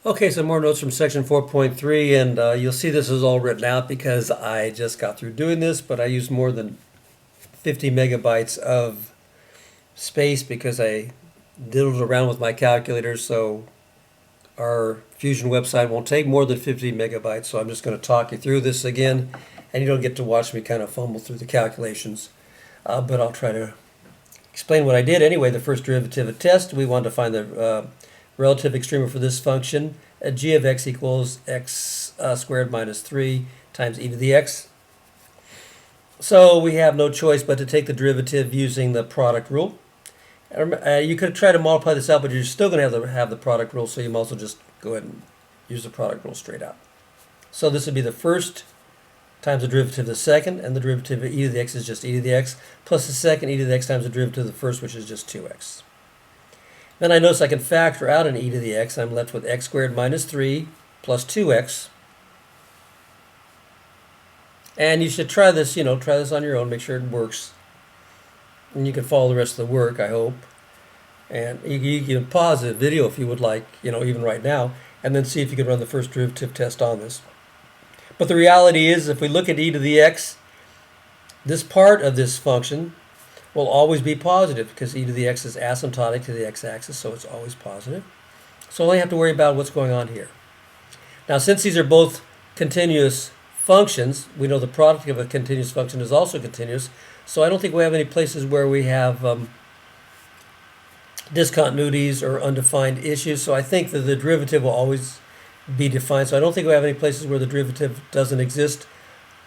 Okay, some more notes from section 4.3, and you'll see this is all written out because I just got through doing this, but I used more than 50 megabytes of space because I diddled around with my calculator, so our Fusion website won't take more than 50 megabytes, so I'm just going to talk you through this again, and you don't get to watch me kind of fumble through the calculations, but I'll try to explain what I did. Anyway, the first derivative of test, we wanted to find the relative extrema for this function. G of x equals x squared minus 3 times e to the x. So we have no choice but to take the derivative using the product rule. You could try to multiply this out, but you're still going to have the product rule, so you might as well just go ahead and use the product rule straight out. So this would be the first times the derivative of the second, and the derivative of e to the x is just e to the x, plus the second e to the x times the derivative of the first, which is just 2x. Then I notice I can factor out an e to the x. I'm left with x squared minus 3 plus 2x. And you should try this, try this on your own, make sure it works. And you can follow the rest of the work, I hope. And you can pause the video if you would like, even right now, and then see if you can run the first derivative test on this. But the reality is, if we look at e to the x, this part of this function will always be positive because e to the x is asymptotic to the x-axis, so it's always positive. So I only have to worry about what's going on here. Now, since these are both continuous functions, we know the product of a continuous function is also continuous, so I don't think we have any places where we have discontinuities or undefined issues, so I think that the derivative will always be defined. So I don't think we have any places where the derivative doesn't exist,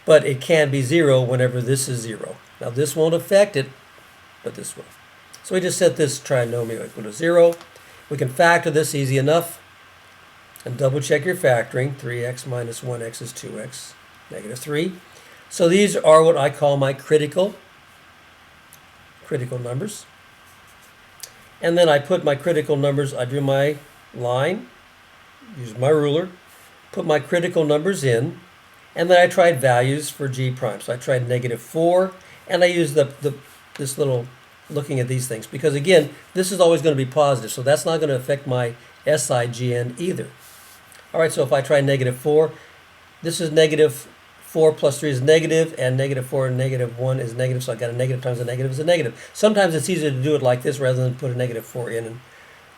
but it can be 0 whenever this is 0. Now this won't affect it, but this will. So we just set this trinomial equal to 0. We can factor this easy enough. And double check your factoring. 3x minus 1x is 2x, negative 3. So these are what I call my critical numbers. And then I put my critical numbers, I drew my line, used my ruler, put my critical numbers in, and then I tried values for g prime. So I tried negative 4, and I used this little looking at these things, because again, this is always going to be positive, so that's not going to affect my SIGN either. All right, so if I try negative 4, this is negative 4 plus 3 is negative, and negative 4 and negative 1 is negative, so I got a negative times a negative is a negative. Sometimes it's easier to do it like this rather than put a negative 4 in and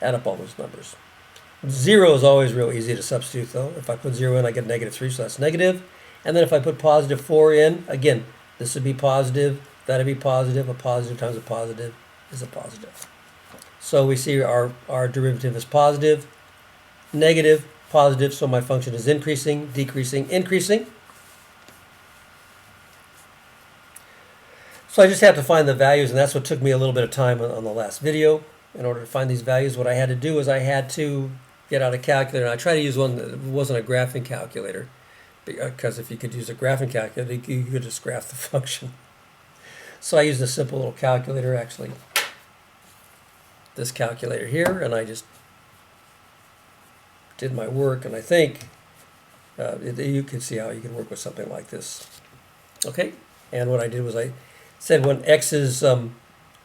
add up all those numbers. 0 is always real easy to substitute, though. If I put 0 in, I get negative 3, so that's negative. And then if I put positive 4 in, again, this would be positive, that would be positive. A positive times a positive is a positive. So we see our derivative is positive, negative, positive, so my function is increasing, decreasing, increasing. So I just have to find the values, and that's what took me a little bit of time on the last video. In order to find these values, what I had to do is I had to get out a calculator, and I tried to use one that wasn't a graphing calculator, because if you could use a graphing calculator, you could just graph the function. So I used a simple little calculator, actually, this calculator here, and I just did my work, and I think you can see how you can work with something like this. Okay, and what I did was I said when x is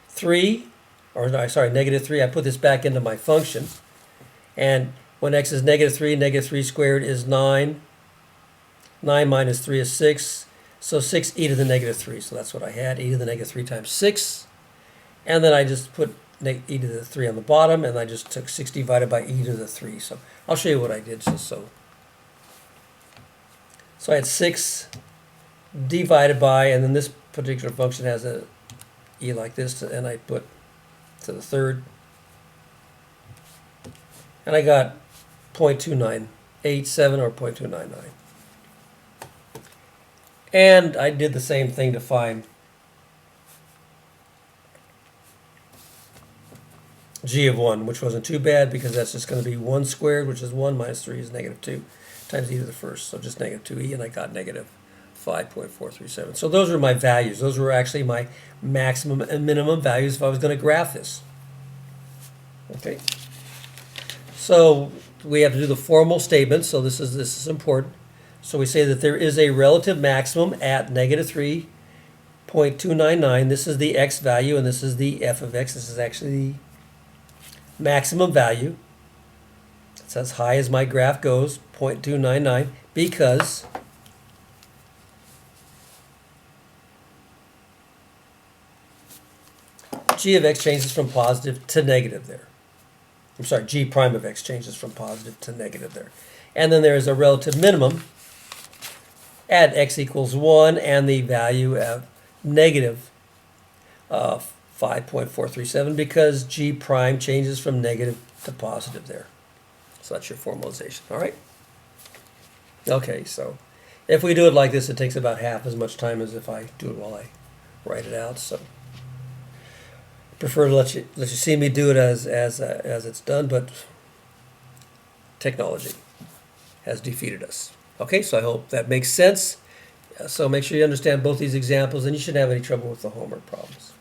3, or no, sorry, negative 3, I put this back into my function, and when x is negative 3 squared is 9, 9 minus 3 is 6, so 6 e to the negative 3, so that's what I had, e to the negative 3 times 6, and then I just put e to the 3 on the bottom, and I just took 6 divided by e to the 3, so I'll show you what I did. So I had 6 divided by, and then this particular function has a e like this, and I put to the third, and I got 0.2987 or 0.299. And I did the same thing to find g of 1, which wasn't too bad because that's just going to be 1 squared, which is 1 minus 3 is negative 2 times e to the first, so just negative 2e, and I got negative 5.437. So those were my values. Those were actually my maximum and minimum values if I was going to graph this. Okay. So we have to do the formal statement, so this is important. So we say that there is a relative maximum at negative 3.299. This is the x value, and this is the f of x. This is actually the maximum value It's as high as my graph goes, 0.299, because g of x changes from positive to negative there. I'm sorry, g prime of x changes from positive to negative there. And then there is a relative minimum at x equals 1 and the value of negative 5.437 because g prime changes from negative to positive there. So that's your formalization, all right? Okay, so if we do it like this, it takes about half as much time as if I do it while I write it out. So I prefer to let you see me do it as it's done, but technology has defeated us. Okay, so I hope that makes sense. So make sure you understand both these examples, and you shouldn't have any trouble with the homework problems.